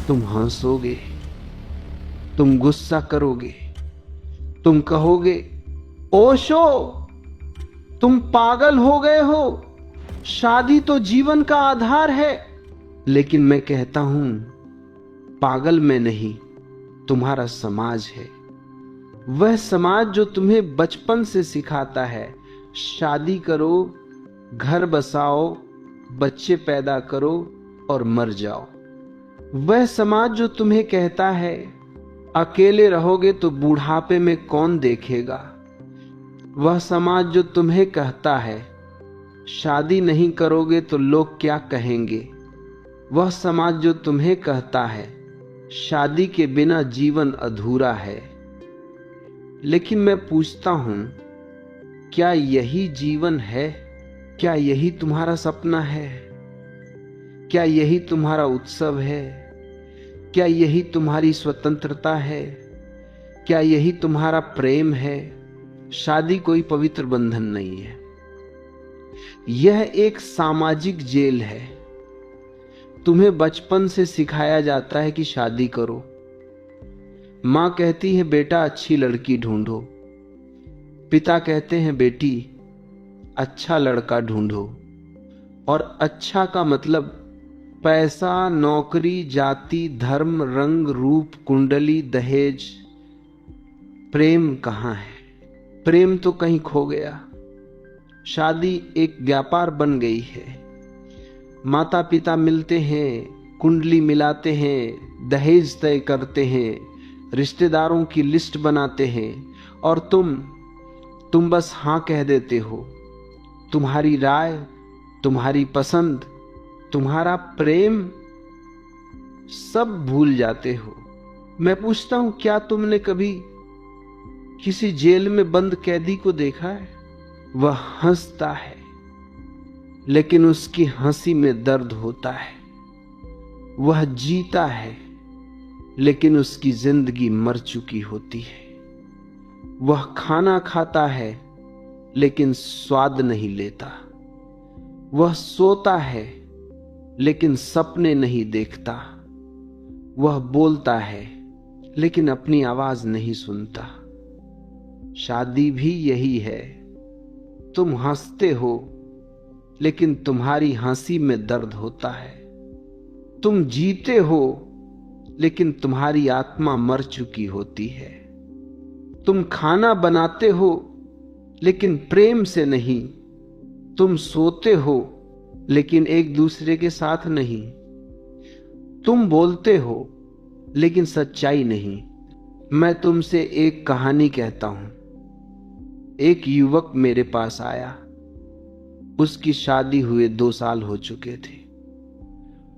तुम हंसोगे, तुम गुस्सा करोगे, तुम कहोगे ओशो तुम पागल हो गए हो, शादी तो जीवन का आधार है। लेकिन मैं कहता हूं पागल मैं नहीं, तुम्हारा समाज है। वह समाज जो तुम्हें बचपन से सिखाता है शादी करो, घर बसाओ, बच्चे पैदा करो और मर जाओ। वह समाज जो तुम्हें कहता है अकेले रहोगे तो बुढ़ापे में कौन देखेगा। वह समाज जो तुम्हें कहता है शादी नहीं करोगे तो लोग क्या कहेंगे। वह समाज जो तुम्हें कहता है शादी के बिना जीवन अधूरा है। लेकिन मैं पूछता हूं, क्या यही जीवन है? क्या यही तुम्हारा सपना है? क्या यही तुम्हारा उत्सव है? क्या यही तुम्हारी स्वतंत्रता है? क्या यही तुम्हारा प्रेम है? शादी कोई पवित्र बंधन नहीं है, यह एक सामाजिक जेल है। तुम्हें बचपन से सिखाया जाता है कि शादी करो। मां कहती है बेटा अच्छी लड़की ढूंढो, पिता कहते हैं बेटी अच्छा लड़का ढूंढो। और अच्छा का मतलब पैसा, नौकरी, जाति, धर्म, रंग, रूप, कुंडली, दहेज। प्रेम कहां है? प्रेम तो कहीं खो गया। शादी एक व्यापार बन गई है। माता पिता मिलते हैं, कुंडली मिलाते हैं, दहेज तय करते हैं, रिश्तेदारों की लिस्ट बनाते हैं और तुम बस हां कह देते हो। तुम्हारी राय, तुम्हारी पसंद, तुम्हारा प्रेम सब भूल जाते हो। मैं पूछता हूं क्या तुमने कभी किसी जेल में बंद कैदी को देखा है? वह हंसता है लेकिन उसकी हंसी में दर्द होता है। वह जीता है लेकिन उसकी जिंदगी मर चुकी होती है। वह खाना खाता है लेकिन स्वाद नहीं लेता। वह सोता है लेकिन सपने नहीं देखता। वह बोलता है लेकिन अपनी आवाज नहीं सुनता। शादी भी यही है। तुम हंसते हो लेकिन तुम्हारी हंसी में दर्द होता है। तुम जीते हो लेकिन तुम्हारी आत्मा मर चुकी होती है। तुम खाना बनाते हो लेकिन प्रेम से नहीं। तुम सोते हो लेकिन एक दूसरे के साथ नहीं। तुम बोलते हो लेकिन सच्चाई नहीं। मैं तुमसे एक कहानी कहता हूं। एक युवक मेरे पास आया। उसकी शादी हुए 2 साल हो चुके थे।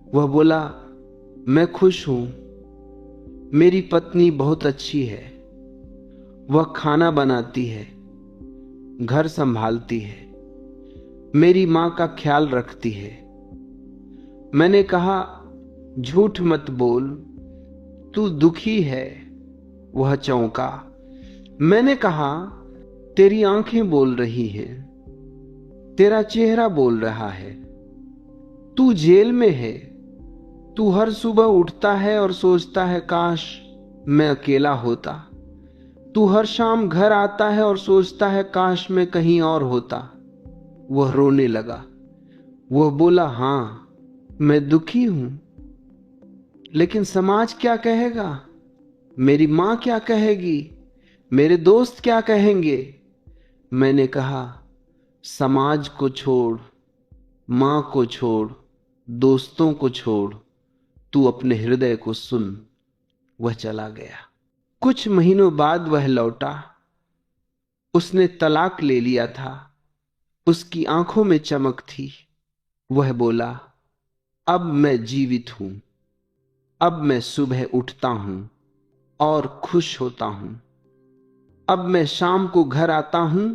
वह बोला मैं खुश हूं, मेरी पत्नी बहुत अच्छी है, वह खाना बनाती है, घर संभालती है, मेरी मां का ख्याल रखती है। मैंने कहा झूठ मत बोल, तू दुखी है। वह चौंका। मैंने कहा तेरी आंखें बोल रही हैं, तेरा चेहरा बोल रहा है। तू जेल में है। तू हर सुबह उठता है और सोचता है काश मैं अकेला होता। तू हर शाम घर आता है और सोचता है काश मैं कहीं और होता। वह रोने लगा। वह बोला हां मैं दुखी हूं, लेकिन समाज क्या कहेगा? मेरी मां क्या कहेगी? मेरे दोस्त क्या कहेंगे? मैंने कहा समाज को छोड़, मां को छोड़, दोस्तों को छोड़, तू अपने हृदय को सुन। वह चला गया। कुछ महीनों बाद वह लौटा। उसने तलाक ले लिया था। उसकी आंखों में चमक थी। वह बोला अब मैं जीवित हूं। अब मैं सुबह उठता हूं और खुश होता हूं। अब मैं शाम को घर आता हूं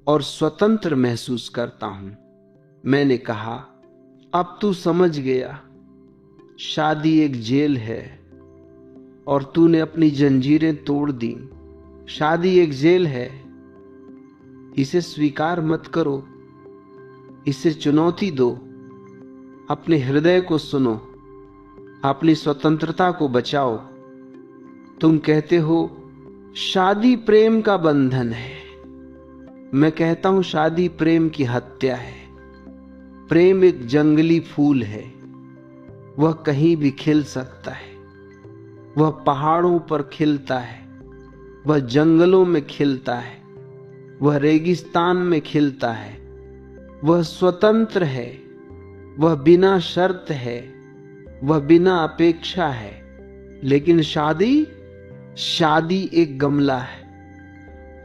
और स्वतंत्र महसूस करता हूं। मैंने कहा अब तू समझ गया, शादी एक जेल है और तूने अपनी जंजीरें तोड़ दी। शादी एक जेल है, इसे स्वीकार मत करो, इसे चुनौती दो। अपने हृदय को सुनो। अपनी स्वतंत्रता को बचाओ। तुम कहते हो शादी प्रेम का बंधन है। मैं कहता हूं शादी प्रेम की हत्या है। प्रेम एक जंगली फूल है, वह कहीं भी खिल सकता है। वह पहाड़ों पर खिलता है, वह जंगलों में खिलता है, वह रेगिस्तान में खिलता है। वह स्वतंत्र है, वह बिना शर्त है, वह बिना अपेक्षा है। लेकिन शादी एक गमला है।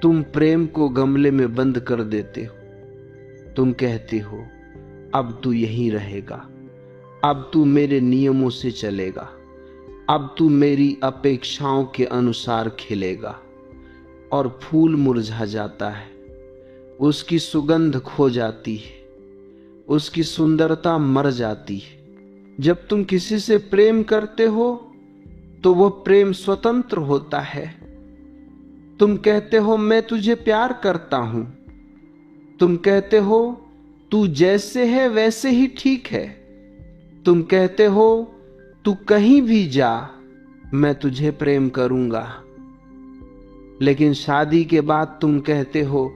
तुम प्रेम को गमले में बंद कर देते हो। तुम कहते हो अब तू यहीं रहेगा, अब तू मेरे नियमों से चलेगा, अब तू मेरी अपेक्षाओं के अनुसार खिलेगा। और फूल मुरझा जाता है, उसकी सुगंध खो जाती है, उसकी सुंदरता मर जाती है। जब तुम किसी से प्रेम करते हो तो वह प्रेम स्वतंत्र होता है। तुम कहते हो मैं तुझे प्यार करता हूं। तुम कहते हो तू जैसे है वैसे ही ठीक है। तुम कहते हो तू कहीं भी जा, मैं तुझे प्रेम करूंगा। लेकिन शादी के बाद तुम कहते हो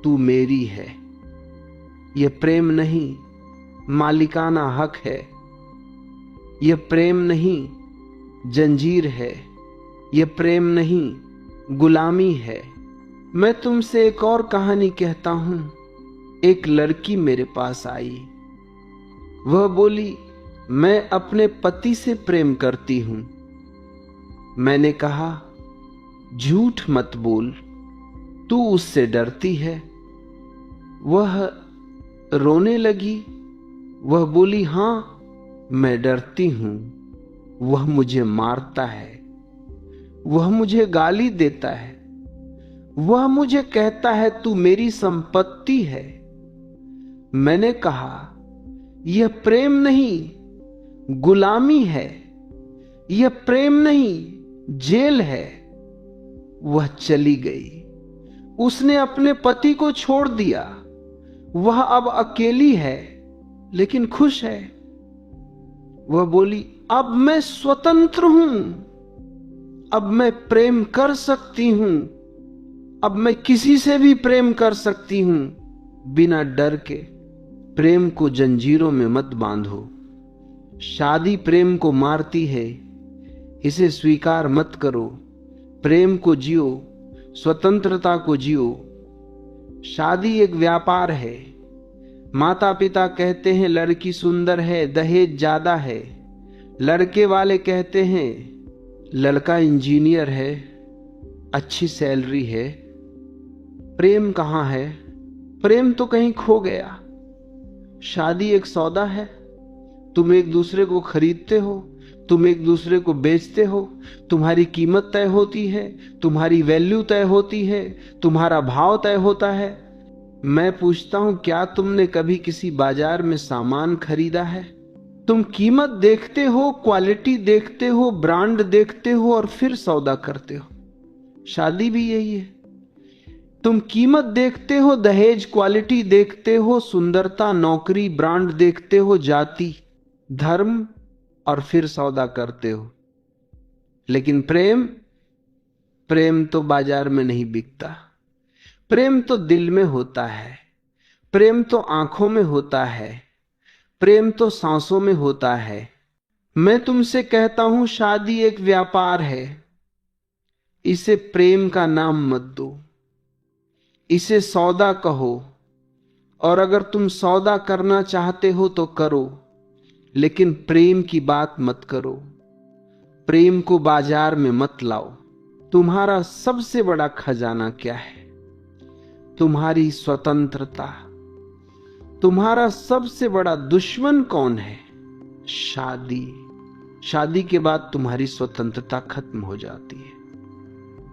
तू मेरी है। यह प्रेम नहीं, मालिकाना हक है। यह प्रेम नहीं, जंजीर है। यह प्रेम नहीं, गुलामी है। मैं तुमसे एक और कहानी कहता हूं। एक लड़की मेरे पास आई। वह बोली मैं अपने पति से प्रेम करती हूं। मैंने कहा झूठ मत बोल, तू उससे डरती है। वह रोने लगी। वह बोली हां, मैं डरती हूं। वह मुझे मारता है, वह मुझे गाली देता है, वह मुझे कहता है तू मेरी संपत्ति है। मैंने कहा यह प्रेम नहीं, गुलामी है। यह प्रेम नहीं, जेल है। वह चली गई। उसने अपने पति को छोड़ दिया। वह अब अकेली है लेकिन खुश है। वह बोली अब मैं स्वतंत्र हूं, अब मैं प्रेम कर सकती हूं, अब मैं किसी से भी प्रेम कर सकती हूं बिना डर के। प्रेम को जंजीरों में मत बांधो। शादी प्रेम को मारती है, इसे स्वीकार मत करो। प्रेम को जियो, स्वतंत्रता को जियो। शादी एक व्यापार है। माता पिता कहते हैं लड़की सुंदर है, दहेज ज्यादा है। लड़के वाले कहते हैं लड़का इंजीनियर है, अच्छी सैलरी है। प्रेम कहां है? प्रेम तो कहीं खो गया। शादी एक सौदा है। तुम एक दूसरे को खरीदते हो, तुम एक दूसरे को बेचते हो। तुम्हारी कीमत तय होती है, तुम्हारी वैल्यू तय होती है, तुम्हारा भाव तय होता है। मैं पूछता हूं क्या तुमने कभी किसी बाजार में सामान खरीदा है? तुम कीमत देखते हो, क्वालिटी देखते हो, ब्रांड देखते हो और फिर सौदा करते हो। शादी भी यही है। तुम कीमत देखते हो, दहेज, क्वालिटी देखते हो, सुंदरता, नौकरी, ब्रांड देखते हो, जाति, धर्म, और फिर सौदा करते हो। लेकिन प्रेम तो बाजार में नहीं बिकता। प्रेम तो दिल में होता है। प्रेम तो आंखों में होता है। प्रेम तो सांसों में होता है। मैं तुमसे कहता हूं शादी एक व्यापार है। इसे प्रेम का नाम मत दो, इसे सौदा कहो। और अगर तुम सौदा करना चाहते हो तो करो, लेकिन प्रेम की बात मत करो। प्रेम को बाजार में मत लाओ। तुम्हारा सबसे बड़ा खजाना क्या है? तुम्हारी स्वतंत्रता। तुम्हारा सबसे बड़ा दुश्मन कौन है? शादी। शादी के बाद तुम्हारी स्वतंत्रता खत्म हो जाती है।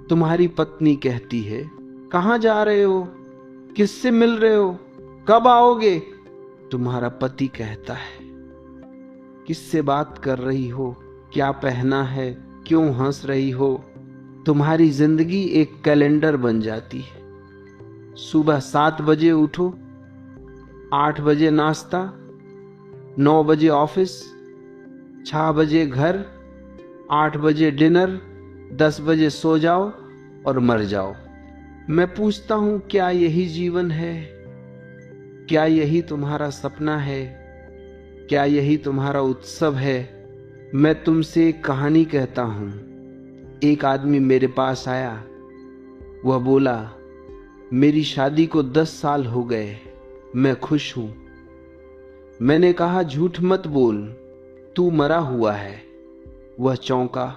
तुम्हारी पत्नी कहती है कहां जा रहे हो, किससे मिल रहे हो, कब आओगे? तुम्हारा पति कहता है किससे बात कर रही हो, क्या पहना है, क्यों हंस रही हो? तुम्हारी जिंदगी एक कैलेंडर बन जाती है। सुबह 7 बजे उठो, 8 बजे नाश्ता, 9 बजे ऑफिस, 6 बजे घर, 8 बजे डिनर, 10 बजे सो जाओ और मर जाओ। मैं पूछता हूं, क्या यही जीवन है? क्या यही तुम्हारा सपना है? क्या यही तुम्हारा उत्सव है? मैं तुमसे एक कहानी कहता हूं। एक आदमी मेरे पास आया। वह बोला, मेरी शादी को 10 साल हो गए, मैं खुश हूं। मैंने कहा, झूठ मत बोल, तू मरा हुआ है। वह चौंका।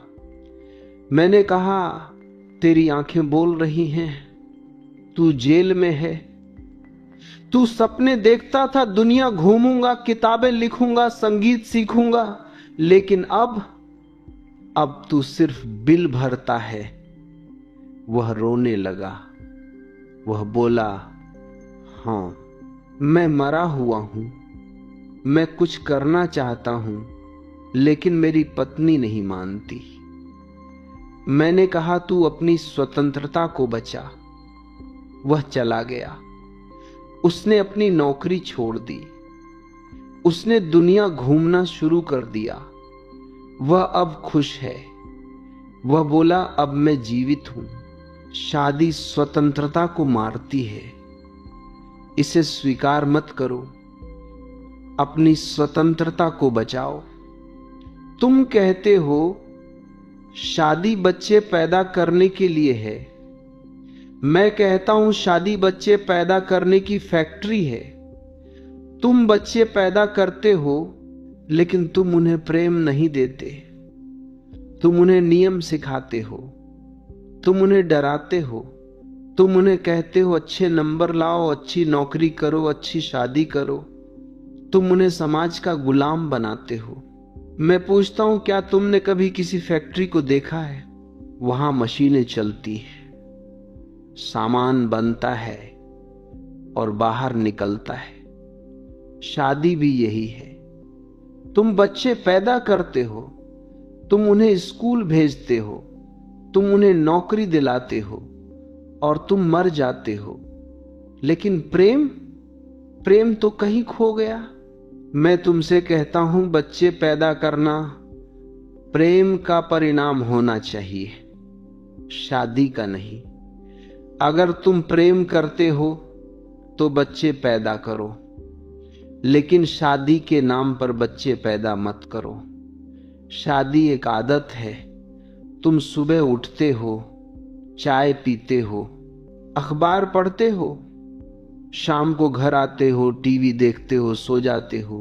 मैंने कहा, तेरी आंखें बोल रही हैं, तू जेल में है। तू सपने देखता था, दुनिया घूमूंगा, किताबें लिखूंगा, संगीत सीखूंगा, लेकिन अब तू सिर्फ बिल भरता है। वह रोने लगा। वह बोला, हां, मैं मरा हुआ हूं। मैं कुछ करना चाहता हूं, लेकिन मेरी पत्नी नहीं मानती। मैंने कहा, तू अपनी स्वतंत्रता को बचा। वह चला गया। उसने अपनी नौकरी छोड़ दी। उसने दुनिया घूमना शुरू कर दिया। वह अब खुश है। वह बोला, अब मैं जीवित हूं। शादी स्वतंत्रता को मारती है। इसे स्वीकार मत करो। अपनी स्वतंत्रता को बचाओ। तुम कहते हो शादी बच्चे पैदा करने के लिए है। मैं कहता हूं शादी बच्चे पैदा करने की फैक्ट्री है। तुम बच्चे पैदा करते हो, लेकिन तुम उन्हें प्रेम नहीं देते। तुम उन्हें नियम सिखाते हो। तुम उन्हें डराते हो। तुम उन्हें कहते हो अच्छे नंबर लाओ, अच्छी नौकरी करो, अच्छी शादी करो। तुम उन्हें समाज का गुलाम बनाते हो। मैं पूछता हूं, क्या तुमने कभी किसी फैक्ट्री को देखा है? वहां मशीनें चलती हैं, सामान बनता है और बाहर निकलता है। शादी भी यही है। तुम बच्चे पैदा करते हो, तुम उन्हें स्कूल भेजते हो, तुम उन्हें नौकरी दिलाते हो और तुम मर जाते हो। लेकिन प्रेम तो कहीं खो गया। मैं तुमसे कहता हूं, बच्चे पैदा करना प्रेम का परिणाम होना चाहिए, शादी का नहीं। अगर तुम प्रेम करते हो तो बच्चे पैदा करो, लेकिन शादी के नाम पर बच्चे पैदा मत करो। शादी एक आदत है। तुम सुबह उठते हो, चाय पीते हो, अखबार पढ़ते हो, शाम को घर आते हो, टीवी देखते हो, सो जाते हो।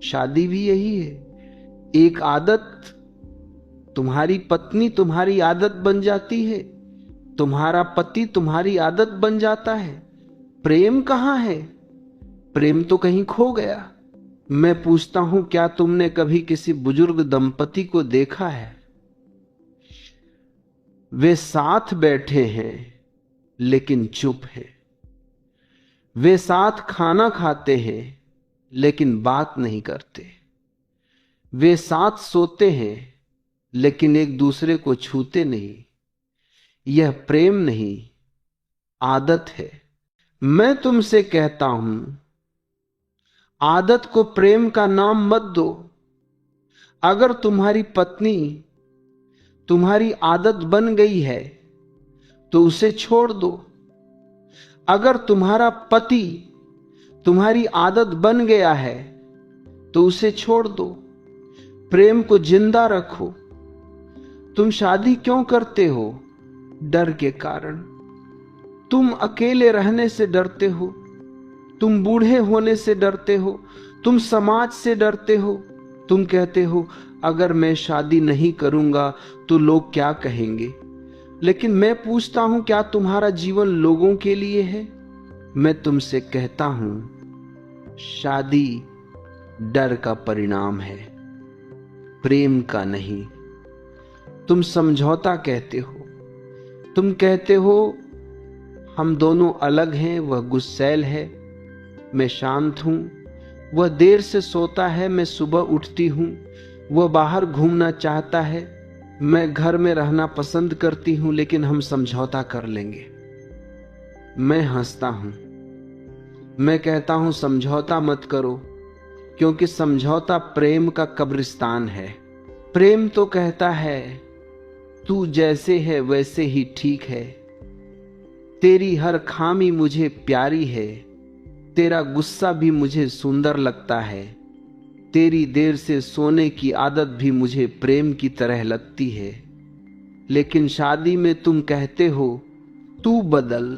शादी भी यही है, एक आदत। तुम्हारी पत्नी तुम्हारी आदत बन जाती है, तुम्हारा पति तुम्हारी आदत बन जाता है। प्रेम कहां है? प्रेम तो कहीं खो गया। मैं पूछता हूं, क्या तुमने कभी किसी बुजुर्ग दंपति को देखा है? वे साथ बैठे हैं लेकिन चुप हैं। वे साथ खाना खाते हैं लेकिन बात नहीं करते। वे साथ सोते हैं लेकिन एक दूसरे को छूते नहीं। यह प्रेम नहीं, आदत है। मैं तुमसे कहता हूं, आदत को प्रेम का नाम मत दो। अगर तुम्हारी पत्नी तुम्हारी आदत बन गई है तो उसे छोड़ दो। अगर तुम्हारा पति तुम्हारी आदत बन गया है तो उसे छोड़ दो। प्रेम को जिंदा रखो। तुम शादी क्यों करते हो? डर के कारण। तुम अकेले रहने से डरते हो, तुम बूढ़े होने से डरते हो, तुम समाज से डरते हो। तुम कहते हो, अगर मैं शादी नहीं करूंगा तो लोग क्या कहेंगे। लेकिन मैं पूछता हूं, क्या तुम्हारा जीवन लोगों के लिए है? मैं तुमसे कहता हूं, शादी डर का परिणाम है, प्रेम का नहीं। तुम समझौता कहते हो। तुम कहते हो, हम दोनों अलग हैं। वह गुस्सैल है, मैं शांत हूं। वह देर से सोता है, मैं सुबह उठती हूं। वह बाहर घूमना चाहता है, मैं घर में रहना पसंद करती हूं, लेकिन हम समझौता कर लेंगे। मैं हंसता हूं। मैं कहता हूं, समझौता मत करो, क्योंकि समझौता प्रेम का कब्रिस्तान है। प्रेम तो कहता है तू जैसे है वैसे ही ठीक है, तेरी हर खामी मुझे प्यारी है, तेरा गुस्सा भी मुझे सुंदर लगता है, तेरी देर से सोने की आदत भी मुझे प्रेम की तरह लगती है। लेकिन शादी में तुम कहते हो तू बदल,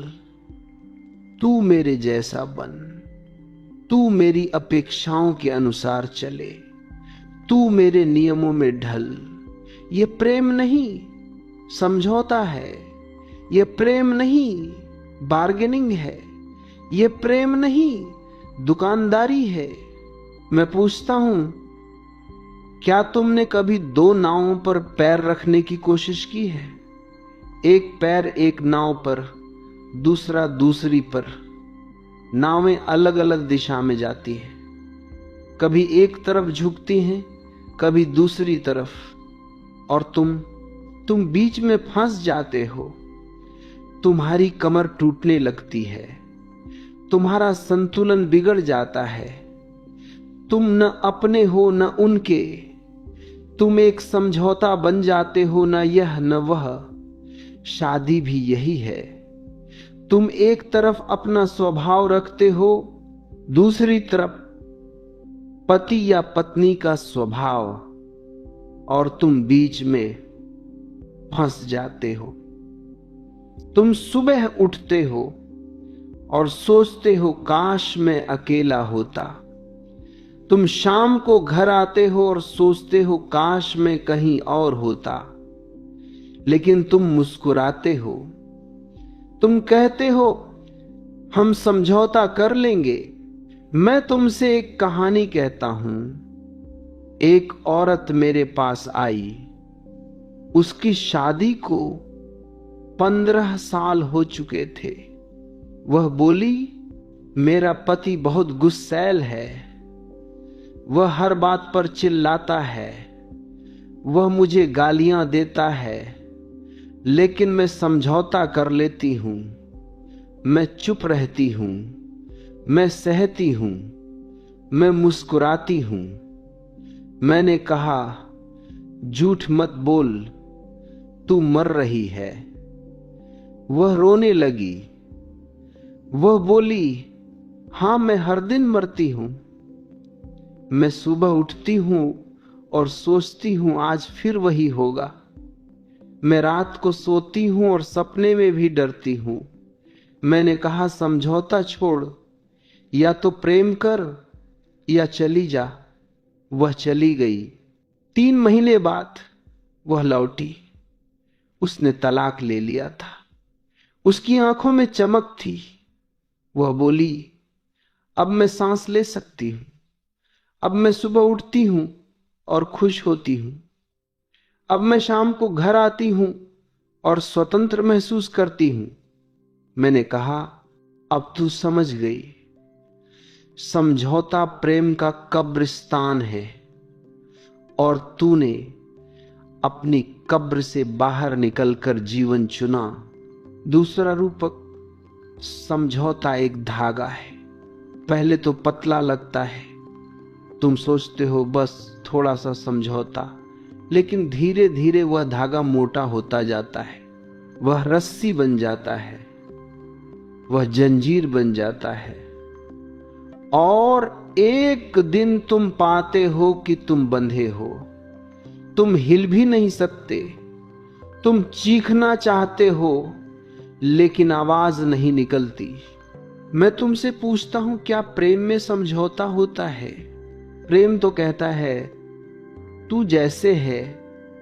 तू मेरे जैसा बन, तू मेरी अपेक्षाओं के अनुसार चले, तू मेरे नियमों में ढल। ये प्रेम नहीं, समझौता है। ये प्रेम नहीं, बार्गेनिंग है। ये प्रेम नहीं, दुकानदारी है। मैं पूछता हूं, क्या तुमने कभी दो नावों पर पैर रखने की कोशिश की है? एक पैर एक नाव पर, दूसरा दूसरी पर। नावें अलग अलग दिशा में जाती हैं, कभी एक तरफ झुकती हैं, कभी दूसरी तरफ, और तुम बीच में फंस जाते हो। तुम्हारी कमर टूटने लगती है, तुम्हारा संतुलन बिगड़ जाता है। तुम न अपने हो न उनके, तुम एक समझौता बन जाते हो, न यह न वह। शादी भी यही है। तुम एक तरफ अपना स्वभाव रखते हो, दूसरी तरफ पति या पत्नी का स्वभाव, और तुम बीच में फंस जाते हो। तुम सुबह उठते हो और सोचते हो काश मैं अकेला होता। तुम शाम को घर आते हो और सोचते हो काश मैं कहीं और होता। लेकिन तुम मुस्कुराते हो, तुम कहते हो हम समझौता कर लेंगे। मैं तुमसे एक कहानी कहता हूं। एक औरत मेरे पास आई, उसकी शादी को 15 साल हो चुके थे। वह बोली, मेरा पति बहुत गुस्सैल है, वह हर बात पर चिल्लाता है, वह मुझे गालियां देता है, लेकिन मैं समझौता कर लेती हूं। मैं चुप रहती हूं, मैं सहती हूं, मैं मुस्कुराती हूं। मैंने कहा, झूठ मत बोल, तू मर रही है। वह रोने लगी। वह बोली, हां मैं हर दिन मरती हूं। मैं सुबह उठती हूं और सोचती हूं आज फिर वही होगा। मैं रात को सोती हूं और सपने में भी डरती हूं। मैंने कहा, समझौता छोड़, या तो प्रेम कर या चली जा। वह चली गई। 3 महीने बाद वह लौटी। उसने तलाक ले लिया था। उसकी आंखों में चमक थी। वह बोली, अब मैं सांस ले सकती हूं। अब मैं सुबह उठती हूं और खुश होती हूं। अब मैं शाम को घर आती हूं और स्वतंत्र महसूस करती हूं। मैंने कहा, अब तू समझ गई, समझौता प्रेम का कब्रिस्तान है, और तूने अपनी कब्र से बाहर निकलकर जीवन चुना। दूसरा रूपक, समझौता एक धागा है। पहले तो पतला लगता है, तुम सोचते हो बस थोड़ा सा समझौता, लेकिन धीरे धीरे वह धागा मोटा होता जाता है। वह रस्सी बन जाता है, वह जंजीर बन जाता है, और एक दिन तुम पाते हो कि तुम बंधे हो। तुम हिल भी नहीं सकते। तुम चीखना चाहते हो, लेकिन आवाज नहीं निकलती। मैं तुमसे पूछता हूं, क्या प्रेम में समझौता होता है? प्रेम तो कहता है, तू जैसे है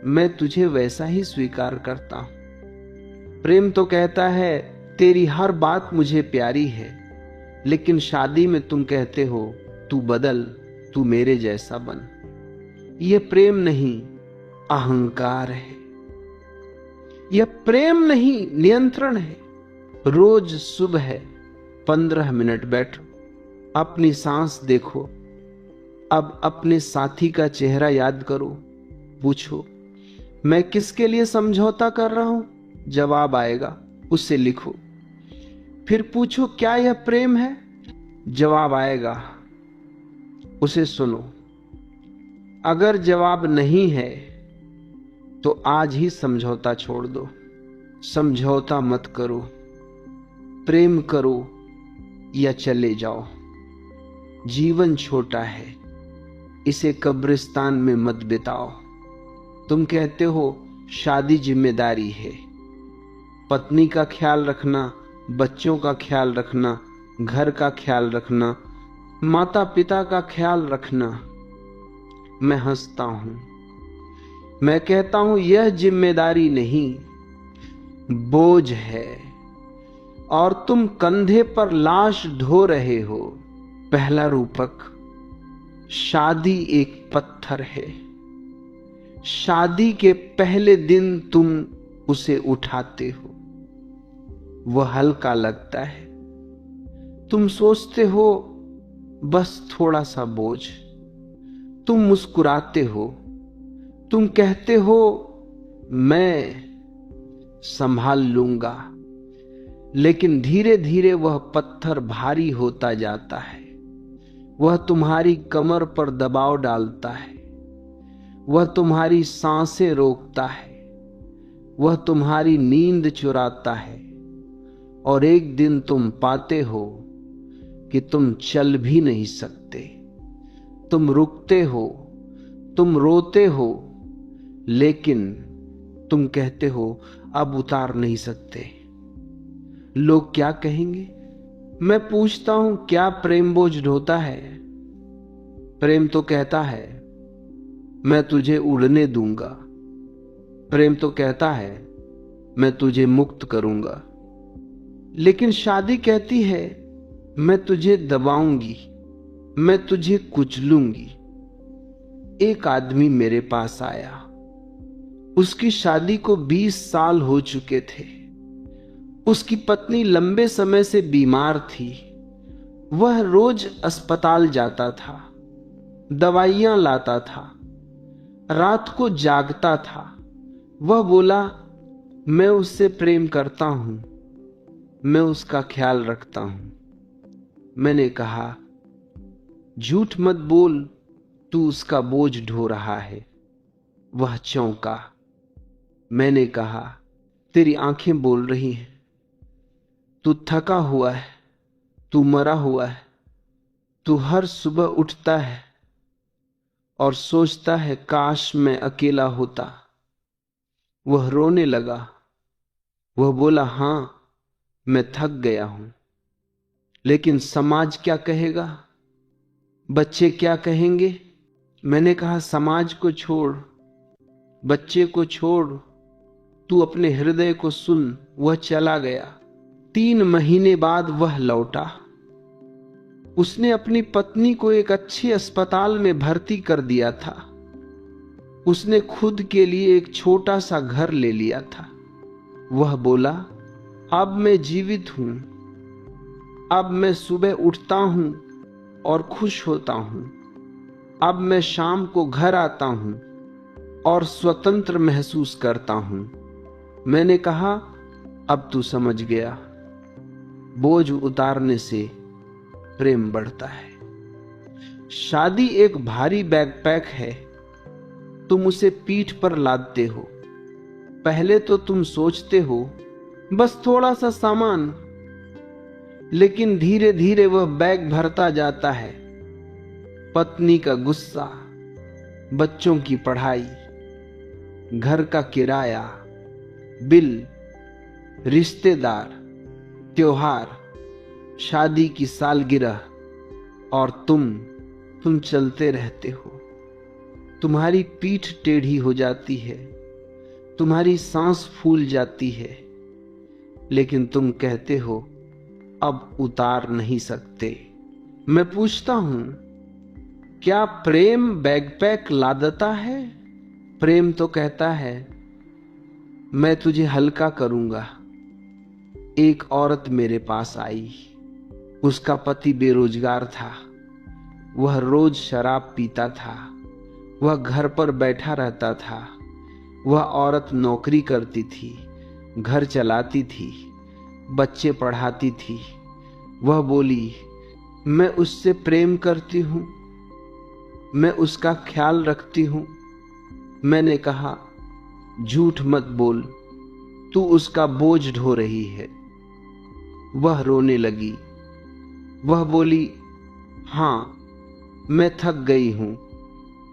मैं तुझे वैसा ही स्वीकार करता हूं। प्रेम तो कहता है, तेरी हर बात मुझे प्यारी है। लेकिन शादी में तुम कहते हो, तू बदल, तू मेरे जैसा बन। यह प्रेम नहीं, अहंकार है। यह प्रेम नहीं, नियंत्रण है। रोज सुबह 15 मिनट बैठो, अपनी सांस देखो। अब अपने साथी का चेहरा याद करो। पूछो, मैं किसके लिए समझौता कर रहा हूं? जवाब आएगा, उसे लिखो। फिर पूछो, क्या यह प्रेम है? जवाब आएगा। उसे सुनो। अगर जवाब नहीं है तो आज ही समझौता छोड़ दो। समझौता मत करो, प्रेम करो या चले जाओ। जीवन छोटा है, इसे कब्रिस्तान में मत बिताओ। तुम कहते हो शादी जिम्मेदारी है, पत्नी का ख्याल रखना, बच्चों का ख्याल रखना, घर का ख्याल रखना, माता पिता का ख्याल रखना। मैं हंसता हूं, मैं कहता हूं यह जिम्मेदारी नहीं, बोझ है, और तुम कंधे पर लाश ढो रहे हो। पहला रूपक, शादी एक पत्थर है। शादी के पहले दिन तुम उसे उठाते हो, वह हल्का लगता है। तुम सोचते हो बस थोड़ा सा बोझ। तुम मुस्कुराते हो, तुम कहते हो मैं संभाल लूंगा। लेकिन धीरे धीरे वह पत्थर भारी होता जाता है। वह तुम्हारी कमर पर दबाव डालता है, वह तुम्हारी सांसें रोकता है, वह तुम्हारी नींद चुराता है। और एक दिन तुम पाते हो कि तुम चल भी नहीं सकते। तुम रुकते हो, तुम रोते हो, लेकिन तुम कहते हो अब उतार नहीं सकते। लोग क्या कहेंगे? मैं पूछता हूं क्या प्रेम बोझ ढोता है? प्रेम तो कहता है मैं तुझे उड़ने दूंगा। प्रेम तो कहता है मैं तुझे मुक्त करूंगा। लेकिन शादी कहती है मैं तुझे दबाऊंगी, मैं तुझे कुचलूंगी। एक आदमी मेरे पास आया, उसकी शादी को 20 साल हो चुके थे। उसकी पत्नी लंबे समय से बीमार थी। वह रोज अस्पताल जाता था, दवाइयां लाता था, रात को जागता था। वह बोला मैं उससे प्रेम करता हूं, मैं उसका ख्याल रखता हूं। मैंने कहा झूठ मत बोल, तू उसका बोझ ढो रहा है। वह चौंका। मैंने कहा तेरी आंखें बोल रही हैं, तू थका हुआ है, तू मरा हुआ है। तू हर सुबह उठता है और सोचता है काश मैं अकेला होता। वह रोने लगा। वह बोला हां, मैं थक गया हूं, लेकिन समाज क्या कहेगा, बच्चे क्या कहेंगे? मैंने कहा समाज को छोड़, बच्चे को छोड़, तू अपने हृदय को सुन। वह चला गया। 3 महीने बाद वह लौटा। उसने अपनी पत्नी को एक अच्छे अस्पताल में भर्ती कर दिया था। उसने खुद के लिए एक छोटा सा घर ले लिया था। वह बोला अब मैं जीवित हूं, अब मैं सुबह उठता हूं और खुश होता हूं। अब मैं शाम को घर आता हूं और स्वतंत्र महसूस करता हूं। मैंने कहा अब तू समझ गया, बोझ उतारने से प्रेम बढ़ता है। शादी एक भारी बैकपैक है। तुम उसे पीठ पर लादते हो। पहले तो तुम सोचते हो बस थोड़ा सा सामान, लेकिन धीरे धीरे वह बैग भरता जाता है। पत्नी का गुस्सा, बच्चों की पढ़ाई, घर का किराया, बिल, रिश्तेदार, त्योहार, शादी की सालगिरह, और तुम चलते रहते हो। तुम्हारी पीठ टेढ़ी हो जाती है, तुम्हारी सांस फूल जाती है, लेकिन तुम कहते हो अब उतार नहीं सकते। मैं पूछता हूं क्या प्रेम बैकपैक लादता है? प्रेम तो कहता है मैं तुझे हल्का करूंगा। एक औरत मेरे पास आई। उसका पति बेरोजगार था। वह रोज शराब पीता था। वह घर पर बैठा रहता था। वह औरत नौकरी करती थी, घर चलाती थी, बच्चे पढ़ाती थी। वह बोली मैं उससे प्रेम करती हूं, मैं उसका ख्याल रखती हूं। मैंने कहा, झूठ मत बोल, तू उसका बोझ ढो रही है। वह रोने लगी। वह बोली, हां, मैं थक गई हूं,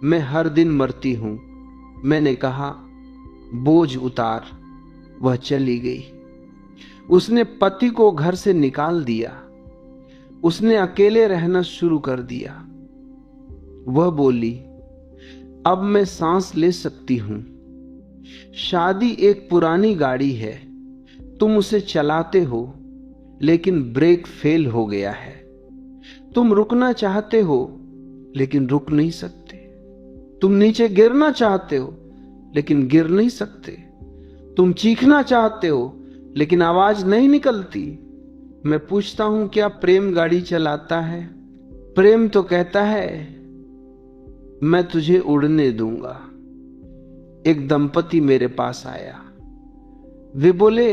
मैं हर दिन मरती हूं। मैंने कहा, बोझ उतार। वह चली गई। उसने पति को घर से निकाल दिया। उसने अकेले रहना शुरू कर दिया। वह बोली, अब मैं सांस ले सकती हूं। शादी एक पुरानी गाड़ी है, तुम उसे चलाते हो, लेकिन ब्रेक फेल हो गया है। तुम रुकना चाहते हो, लेकिन रुक नहीं सकते। तुम नीचे गिरना चाहते हो, लेकिन गिर नहीं सकते। तुम चीखना चाहते हो, लेकिन आवाज नहीं निकलती। मैं पूछता हूं, क्या प्रेम गाड़ी चलाता है? प्रेम तो कहता है, मैं तुझे उड़ने दूंगा। एक दंपति मेरे पास आया। वे बोले,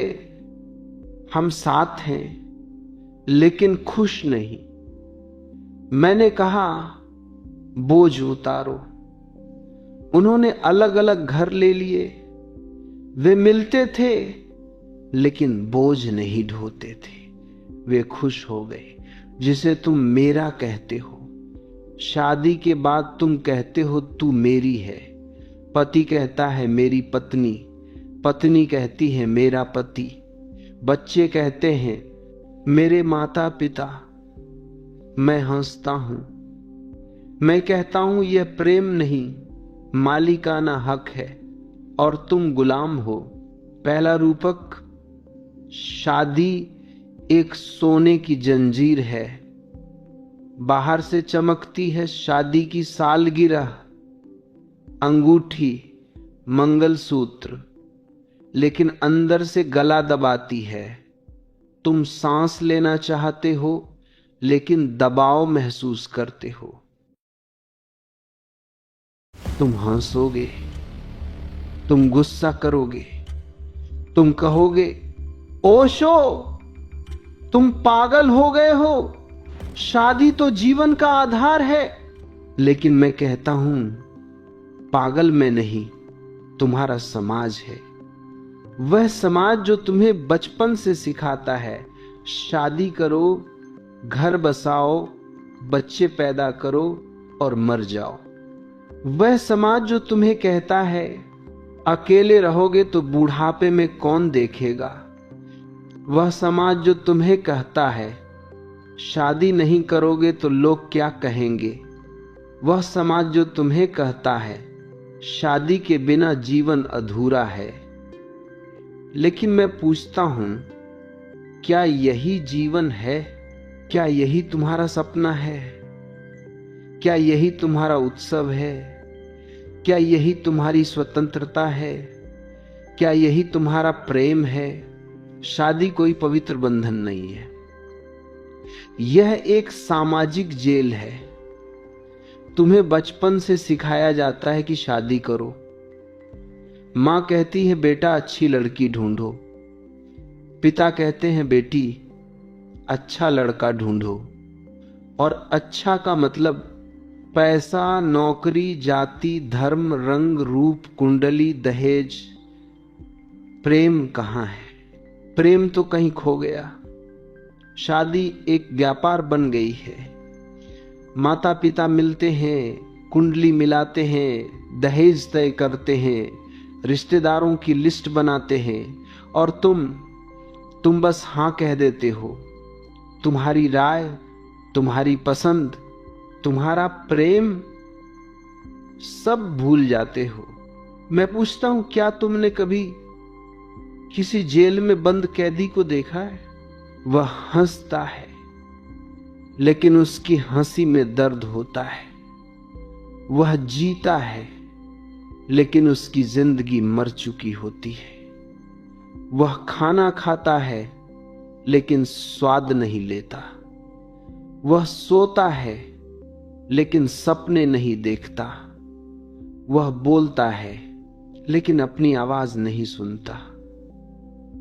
हम साथ हैं, लेकिन खुश नहीं। मैंने कहा, बोझ उतारो। उन्होंने अलग अलग घर ले लिए। वे मिलते थे, लेकिन बोझ नहीं ढोते थे। वे खुश हो गए। जिसे तुम मेरा कहते हो, शादी के बाद तुम कहते हो तू मेरी है। पति कहता है मेरी पत्नी, पत्नी कहती है मेरा पति, बच्चे कहते हैं मेरे माता पिता। मैं हंसता हूं। मैं कहता हूं, यह प्रेम नहीं, मालिकाना हक है, और तुम गुलाम हो। पहला रूपक, शादी एक सोने की जंजीर है। बाहर से चमकती है शादी की सालगिरह, अंगूठी, मंगलसूत्र, लेकिन अंदर से गला दबाती है। तुम सांस लेना चाहते हो, लेकिन दबाव महसूस करते हो। तुम हंसोगे, तुम गुस्सा करोगे, तुम कहोगे, ओशो, तुम पागल हो गए हो, शादी तो जीवन का आधार है। लेकिन मैं कहता हूं, पागल मैं नहीं, तुम्हारा समाज है। वह समाज जो तुम्हें बचपन से सिखाता है, शादी करो, घर बसाओ, बच्चे पैदा करो और मर जाओ। वह समाज जो तुम्हें कहता है, अकेले रहोगे तो बुढ़ापे में कौन देखेगा। वह समाज जो तुम्हें कहता है, शादी नहीं करोगे तो लोग क्या कहेंगे। वह समाज जो तुम्हें कहता है, शादी के बिना जीवन अधूरा है। लेकिन मैं पूछता हूं, क्या यही जीवन है? क्या यही तुम्हारा सपना है? क्या यही तुम्हारा उत्सव है? क्या यही तुम्हारी स्वतंत्रता है? क्या यही तुम्हारा प्रेम है? शादी कोई पवित्र बंधन नहीं है। यह एक सामाजिक जेल है। तुम्हें बचपन से सिखाया जाता है कि शादी करो। मां कहती है, बेटा अच्छी लड़की ढूंढो। पिता कहते हैं, बेटी अच्छा लड़का ढूंढो। और अच्छा का मतलब पैसा, नौकरी, जाति, धर्म, रंग, रूप, कुंडली, दहेज। प्रेम कहां है? प्रेम तो कहीं खो गया। शादी एक व्यापार बन गई है। माता पिता मिलते हैं, कुंडली मिलाते हैं, दहेज तय करते हैं, रिश्तेदारों की लिस्ट बनाते हैं, और तुम बस हां कह देते हो। तुम्हारी राय, तुम्हारी पसंद, तुम्हारा प्रेम सब भूल जाते हो। मैं पूछता हूं, क्या तुमने कभी किसी जेल में बंद कैदी को देखा है? वह हंसता है, लेकिन उसकी हंसी में दर्द होता है। वह जीता है, लेकिन उसकी जिंदगी मर चुकी होती है। वह खाना खाता है, लेकिन स्वाद नहीं लेता। वह सोता है, लेकिन सपने नहीं देखता। वह बोलता है, लेकिन अपनी आवाज नहीं सुनता।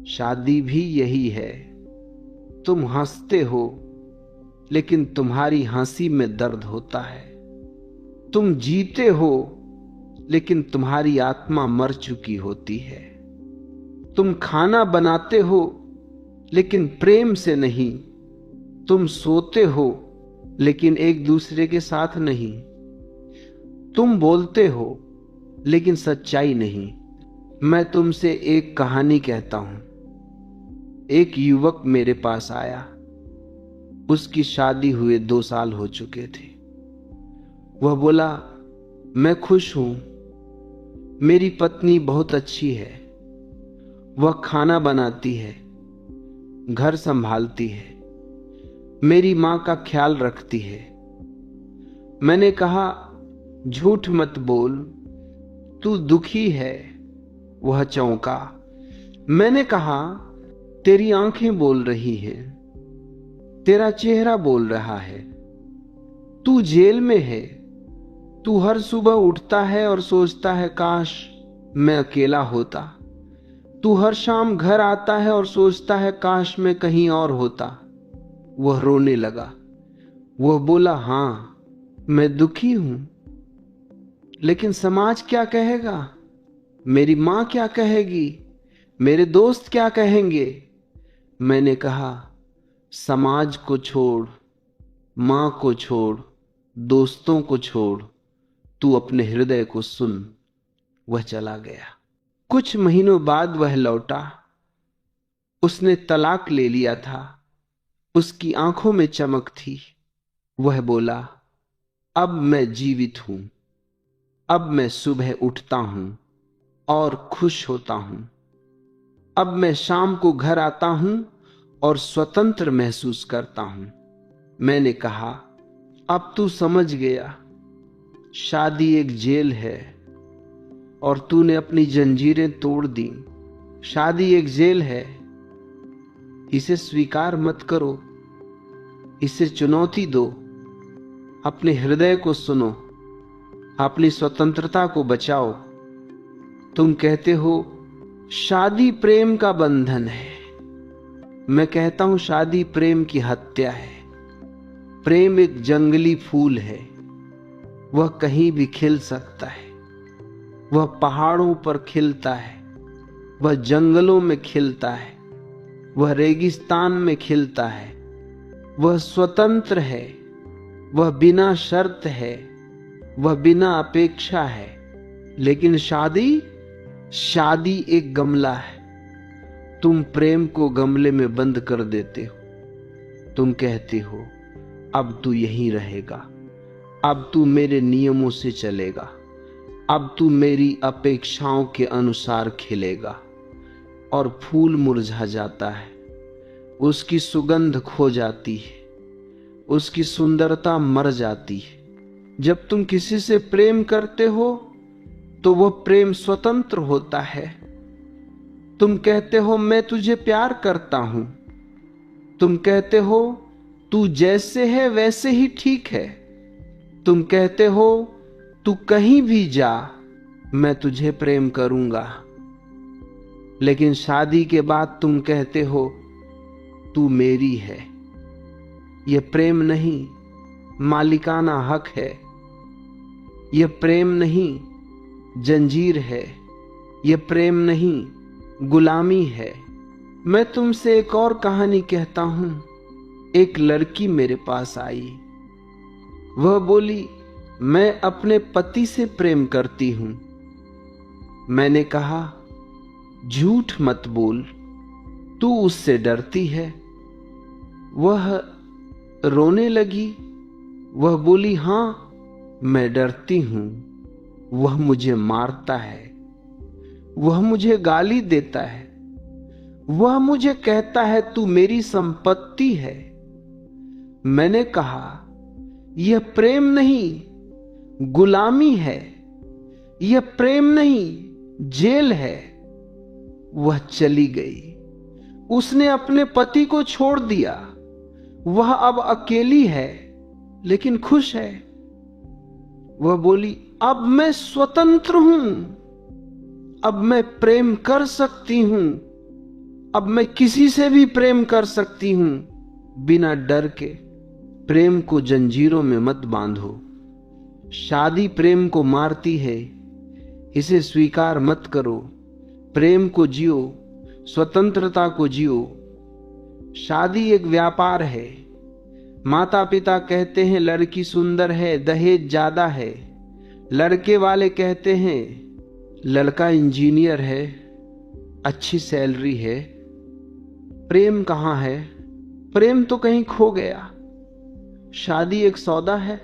शादी भी यही है। तुम हंसते हो, लेकिन तुम्हारी हंसी में दर्द होता है। तुम जीते हो लेकिन तुम्हारी आत्मा मर चुकी होती है। तुम खाना बनाते हो लेकिन प्रेम से नहीं। तुम सोते हो लेकिन एक दूसरे के साथ नहीं। तुम बोलते हो लेकिन सच्चाई नहीं। मैं तुमसे एक कहानी कहता हूं। एक युवक मेरे पास आया। उसकी शादी हुए 2 साल हो चुके थे। वह बोला, मैं खुश हूं, मेरी पत्नी बहुत अच्छी है, वह खाना बनाती है, घर संभालती है, मेरी मां का ख्याल रखती है। मैंने कहा, झूठ मत बोल, तू दुखी है। वह चौंका। मैंने कहा, तेरी आंखें बोल रही हैं, तेरा चेहरा बोल रहा है। तू जेल में है। तू हर सुबह उठता है और सोचता है काश मैं अकेला होता। तू हर शाम घर आता है और सोचता है काश मैं कहीं और होता। वह रोने लगा। वह बोला, हां, मैं दुखी हूं, लेकिन समाज क्या कहेगा? मेरी मां क्या कहेगी? मेरे दोस्त क्या कहेंगे? मैंने कहा, समाज को छोड़, मां को छोड़, दोस्तों को छोड़, तू अपने हृदय को सुन। वह चला गया। कुछ महीनों बाद वह लौटा। उसने तलाक ले लिया था। उसकी आंखों में चमक थी। वह बोला, अब मैं जीवित हूं। अब मैं सुबह उठता हूं और खुश होता हूं। अब मैं शाम को घर आता हूं और स्वतंत्र महसूस करता हूं। मैंने कहा, अब तू समझ गया, शादी एक जेल है और तूने अपनी जंजीरें तोड़ दी। शादी एक जेल है, इसे स्वीकार मत करो, इसे चुनौती दो। अपने हृदय को सुनो, अपनी स्वतंत्रता को बचाओ। तुम कहते हो शादी प्रेम का बंधन है। मैं कहता हूं शादी प्रेम की हत्या है। प्रेम एक जंगली फूल है। वह कहीं भी खिल सकता है। वह पहाड़ों पर खिलता है, वह जंगलों में खिलता है, वह रेगिस्तान में खिलता है। वह स्वतंत्र है, वह बिना शर्त है, वह बिना अपेक्षा है। लेकिन शादी एक गमला है। तुम प्रेम को गमले में बंद कर देते हो। तुम कहते हो, अब तू यहीं रहेगा, अब तू मेरे नियमों से चलेगा, अब तू मेरी अपेक्षाओं के अनुसार खिलेगा। और फूल मुरझा जाता है, उसकी सुगंध खो जाती है, उसकी सुंदरता मर जाती है। जब तुम किसी से प्रेम करते हो तो वह प्रेम स्वतंत्र होता है। तुम कहते हो, मैं तुझे प्यार करता हूं। तुम कहते हो, तू जैसे है वैसे ही ठीक है। तुम कहते हो, तू कहीं भी जा, मैं तुझे प्रेम करूंगा। लेकिन शादी के बाद तुम कहते हो, तू मेरी है। यह प्रेम नहीं, मालिकाना हक है। यह प्रेम नहीं, जंजीर है। यह प्रेम नहीं, गुलामी है। मैं तुमसे एक और कहानी कहता हूं। एक लड़की मेरे पास आई। वह बोली, मैं अपने पति से प्रेम करती हूं। मैंने कहा, झूठ मत बोल, तू उससे डरती है। वह रोने लगी। वह बोली, हां, मैं डरती हूं। वह मुझे मारता है, वह मुझे गाली देता है, वह मुझे कहता है तू मेरी संपत्ति है। मैंने कहा, यह प्रेम नहीं, गुलामी है। यह प्रेम नहीं, जेल है। वह चली गई। उसने अपने पति को छोड़ दिया। वह अब अकेली है लेकिन खुश है। वह बोली, अब मैं स्वतंत्र हूं। अब मैं प्रेम कर सकती हूं। अब मैं किसी से भी प्रेम कर सकती हूं बिना डर के। प्रेम को जंजीरों में मत बांधो। शादी प्रेम को मारती है, इसे स्वीकार मत करो। प्रेम को जियो, स्वतंत्रता को जियो। शादी एक व्यापार है। माता पिता कहते हैं लड़की सुंदर है, दहेज ज्यादा है। लड़के वाले कहते हैं लड़का इंजीनियर है, अच्छी सैलरी है। प्रेम कहाँ है? प्रेम तो कहीं खो गया। शादी एक सौदा है।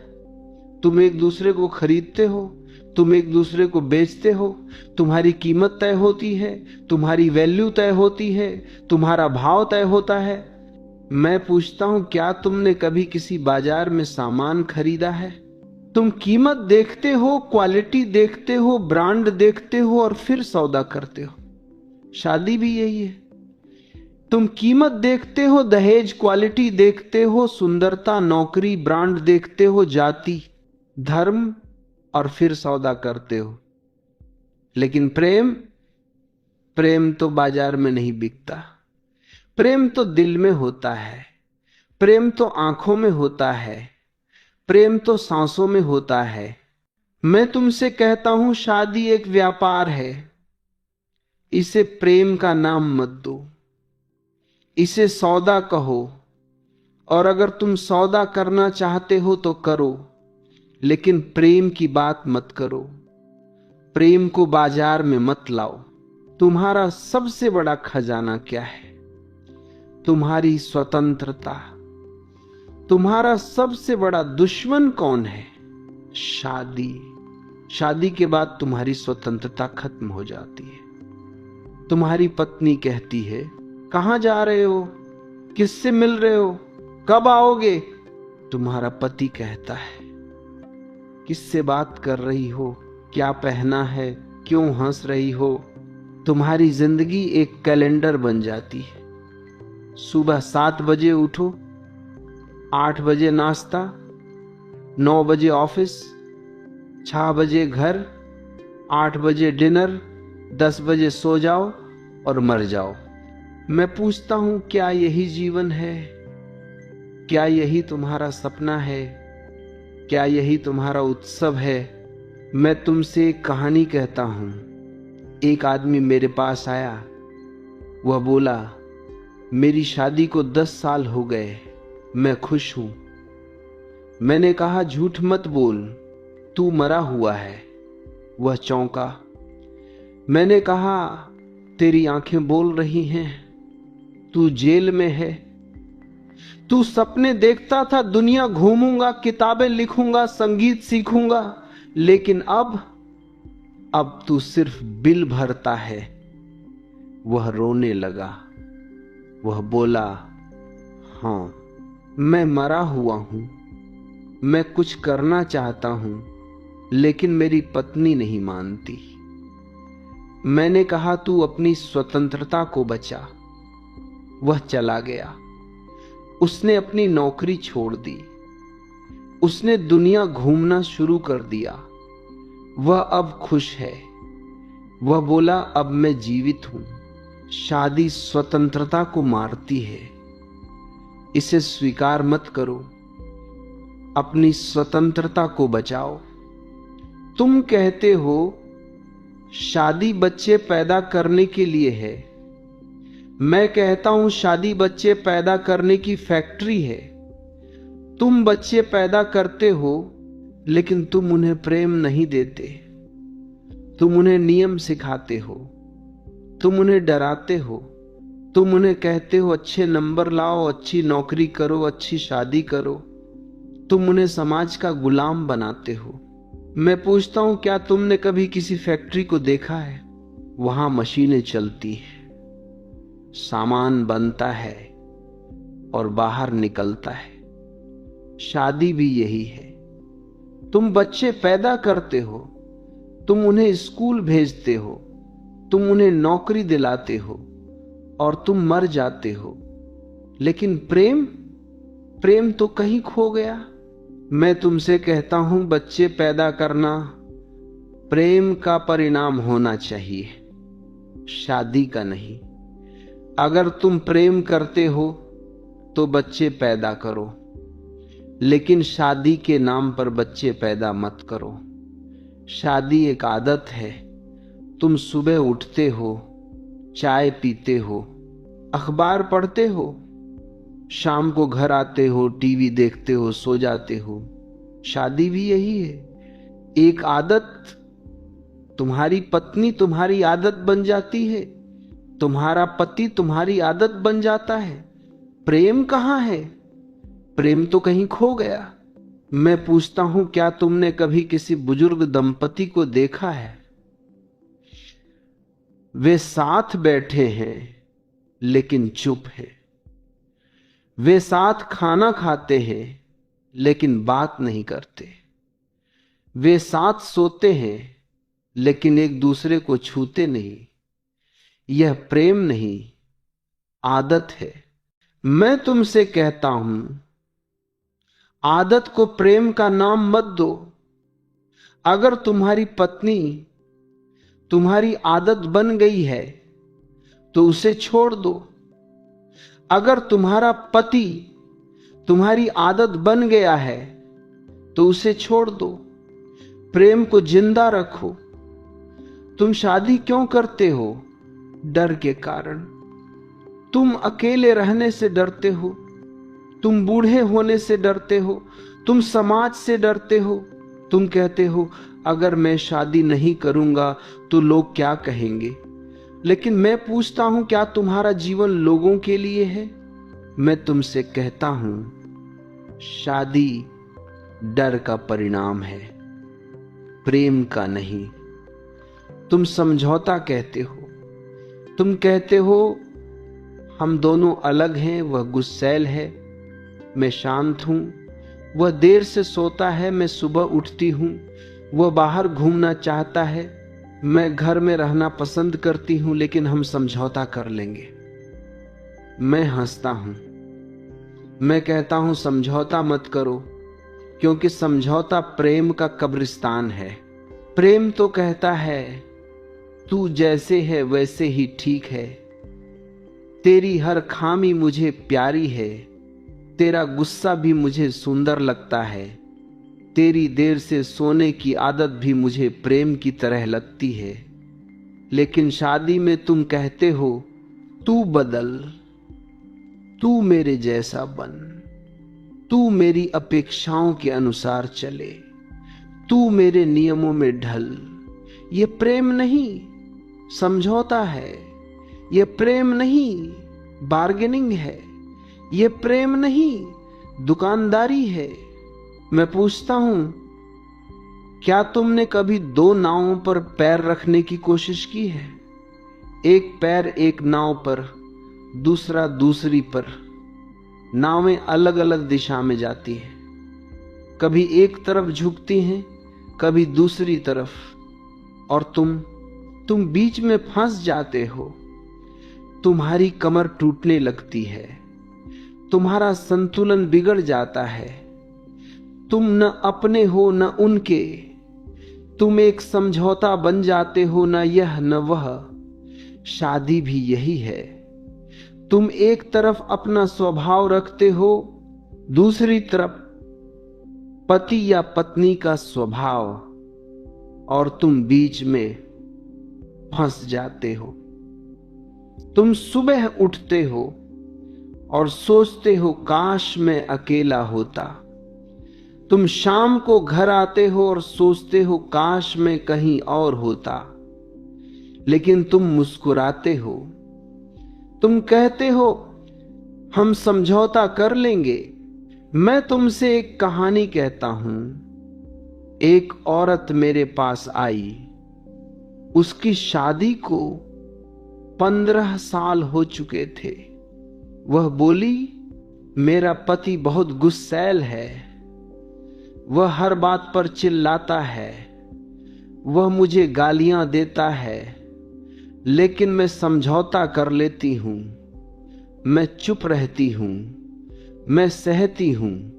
तुम एक दूसरे को खरीदते हो, तुम एक दूसरे को बेचते हो। तुम्हारी कीमत तय होती है, तुम्हारी वैल्यू तय होती है, तुम्हारा भाव तय होता है। मैं पूछता हूं, क्या तुमने कभी किसी बाजार में सामान खरीदा है? तुम कीमत देखते हो, क्वालिटी देखते हो, ब्रांड देखते हो और फिर सौदा करते हो। शादी भी यही है। तुम कीमत देखते हो, दहेज, क्वालिटी देखते हो, सुंदरता, नौकरी, ब्रांड देखते हो, जाति, धर्म, और फिर सौदा करते हो। लेकिन प्रेम, प्रेम तो बाजार में नहीं बिकता। प्रेम तो दिल में होता है। प्रेम तो आंखों में होता है। प्रेम तो सांसों में होता है। मैं तुमसे कहता हूं, शादी एक व्यापार है। इसे प्रेम का नाम मत दो, इसे सौदा कहो। और अगर तुम सौदा करना चाहते हो तो करो, लेकिन प्रेम की बात मत करो। प्रेम को बाजार में मत लाओ। तुम्हारा सबसे बड़ा खजाना क्या है? तुम्हारी स्वतंत्रता। तुम्हारा सबसे बड़ा दुश्मन कौन है? शादी। शादी के बाद तुम्हारी स्वतंत्रता खत्म हो जाती है। तुम्हारी पत्नी कहती है, कहां जा रहे हो? किससे मिल रहे हो? कब आओगे? तुम्हारा पति कहता है, किससे बात कर रही हो? क्या पहना है? क्यों हंस रही हो? तुम्हारी जिंदगी एक कैलेंडर बन जाती है। सुबह 7 बजे उठो, 8 बजे नाश्ता, 9 बजे ऑफिस, 6 बजे घर, 8 बजे डिनर, 10 बजे सो जाओ और मर जाओ। मैं पूछता हूं, क्या यही जीवन है? क्या यही तुम्हारा सपना है? क्या यही तुम्हारा उत्सव है? मैं तुमसे एक कहानी कहता हूं। एक आदमी मेरे पास आया। वह बोला, मेरी शादी को 10 साल हो गए, मैं खुश हूं। मैंने कहा, झूठ मत बोल, तू मरा हुआ है। वह चौंका। मैंने कहा, तेरी आंखें बोल रही हैं, तू जेल में है। तू सपने देखता था, दुनिया घूमूंगा, किताबें लिखूंगा, संगीत सीखूंगा, लेकिन अब तू सिर्फ बिल भरता है। वह रोने लगा। वह बोला, हां, मैं मरा हुआ हूं। मैं कुछ करना चाहता हूं, लेकिन मेरी पत्नी नहीं मानती। मैंने कहा, तू अपनी स्वतंत्रता को बचा। वह चला गया। उसने अपनी नौकरी छोड़ दी। उसने दुनिया घूमना शुरू कर दिया। वह अब खुश है। वह बोला, अब मैं जीवित हूं। शादी स्वतंत्रता को मारती है। इसे स्वीकार मत करो। अपनी स्वतंत्रता को बचाओ। तुम कहते हो शादी बच्चे पैदा करने के लिए है। मैं कहता हूं शादी बच्चे पैदा करने की फैक्ट्री है। तुम बच्चे पैदा करते हो, लेकिन तुम उन्हें प्रेम नहीं देते। तुम उन्हें नियम सिखाते हो, तुम उन्हें डराते हो, तुम उन्हें कहते हो अच्छे नंबर लाओ, अच्छी नौकरी करो, अच्छी शादी करो। तुम उन्हें समाज का गुलाम बनाते हो। मैं पूछता हूं, क्या तुमने कभी किसी फैक्ट्री को देखा है? वहां मशीनें चलती है, सामान बनता है और बाहर निकलता है। शादी भी यही है। तुम बच्चे पैदा करते हो, तुम उन्हें स्कूल भेजते हो, तुम उन्हें नौकरी दिलाते हो और तुम मर जाते हो। लेकिन प्रेम तो कहीं खो गया। मैं तुमसे कहता हूं, बच्चे पैदा करना प्रेम का परिणाम होना चाहिए, शादी का नहीं। अगर तुम प्रेम करते हो तो बच्चे पैदा करो। लेकिन शादी के नाम पर बच्चे पैदा मत करो। शादी एक आदत है। तुम सुबह उठते हो, चाय पीते हो, अखबार पढ़ते हो, शाम को घर आते हो, टीवी देखते हो, सो जाते हो। शादी भी यही है, एक आदत। तुम्हारी पत्नी तुम्हारी आदत बन जाती है, तुम्हारा पति तुम्हारी आदत बन जाता है। प्रेम कहां है? प्रेम तो कहीं खो गया। मैं पूछता हूं, क्या तुमने कभी किसी बुजुर्ग दंपति को देखा है? वे साथ बैठे हैं लेकिन चुप है। वे साथ खाना खाते हैं लेकिन बात नहीं करते। वे साथ सोते हैं लेकिन एक दूसरे को छूते नहीं। यह प्रेम नहीं, आदत है। मैं तुमसे कहता हूं, आदत को प्रेम का नाम मत दो। अगर तुम्हारी पत्नी तुम्हारी आदत बन गई है तो उसे छोड़ दो। अगर तुम्हारा पति तुम्हारी आदत बन गया है तो उसे छोड़ दो। प्रेम को जिंदा रखो। तुम शादी क्यों करते हो? डर के कारण। तुम अकेले रहने से डरते हो, तुम बूढ़े होने से डरते हो, तुम समाज से डरते हो। तुम कहते हो, अगर मैं शादी नहीं करूंगा तो लोग क्या कहेंगे। लेकिन मैं पूछता हूं, क्या तुम्हारा जीवन लोगों के लिए है? मैं तुमसे कहता हूं, शादी डर का परिणाम है, प्रेम का नहीं। तुम समझौता कहते हो। तुम कहते हो, हम दोनों अलग हैं। वह गुस्सैल है, मैं शांत हूं। वह देर से सोता है, मैं सुबह उठती हूं। वह बाहर घूमना चाहता है, मैं घर में रहना पसंद करती हूं। लेकिन हम समझौता कर लेंगे। मैं हंसता हूं। मैं कहता हूं, समझौता मत करो, क्योंकि समझौता प्रेम का कब्रिस्तान है। प्रेम तो कहता है, तू जैसे है वैसे ही ठीक है। तेरी हर खामी मुझे प्यारी है। तेरा गुस्सा भी मुझे सुंदर लगता है। तेरी देर से सोने की आदत भी मुझे प्रेम की तरह लगती है। लेकिन शादी में तुम कहते हो, तू बदल, तू मेरे जैसा बन, तू मेरी अपेक्षाओं के अनुसार चले, तू मेरे नियमों में ढल। ये प्रेम नहीं, समझौता है। ये प्रेम नहीं, बार्गेनिंग है। ये प्रेम नहीं, दुकानदारी है। मैं पूछता हूं, क्या तुमने कभी दो नावों पर पैर रखने की कोशिश की है? एक पैर एक नाव पर, दूसरा दूसरी पर। नावें अलग अलग दिशा में जाती हैं, कभी एक तरफ झुकती हैं, कभी दूसरी तरफ, और तुम बीच में फंस जाते हो। तुम्हारी कमर टूटने लगती है, तुम्हारा संतुलन बिगड़ जाता है। तुम न अपने हो न उनके। तुम एक समझौता बन जाते हो, न यह न वह। शादी भी यही है। तुम एक तरफ अपना स्वभाव रखते हो, दूसरी तरफ पति या पत्नी का स्वभाव, और तुम बीच में फंस जाते हो। तुम सुबह उठते हो और सोचते हो, काश मैं अकेला होता। तुम शाम को घर आते हो और सोचते हो, काश मैं कहीं और होता। लेकिन तुम मुस्कुराते हो। तुम कहते हो, हम समझौता कर लेंगे। मैं तुमसे एक कहानी कहता हूं। एक औरत मेरे पास आई। उसकी शादी को 15 साल हो चुके थे। वह बोली, मेरा पति बहुत गुस्सैल है। वह हर बात पर चिल्लाता है। वह मुझे गालियां देता है। लेकिन मैं समझौता कर लेती हूं। मैं चुप रहती हूं। मैं सहती हूं।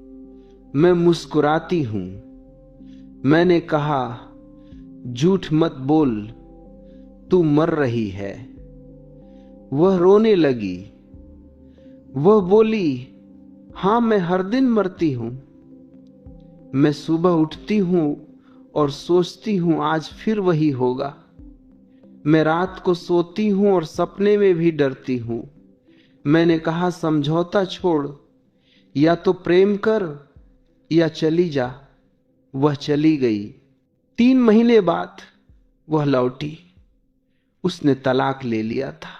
मैं मुस्कुराती हूं। मैंने कहा, झूठ मत बोल, तू मर रही है। वह रोने लगी। वह बोली, हां, मैं हर दिन मरती हूं। मैं सुबह उठती हूं और सोचती हूं आज फिर वही होगा। मैं रात को सोती हूं और सपने में भी डरती हूं। मैंने कहा समझौता छोड़, या तो प्रेम कर या चली जा। वह चली गई। 3 महीने बाद वह लौटी। उसने तलाक ले लिया था।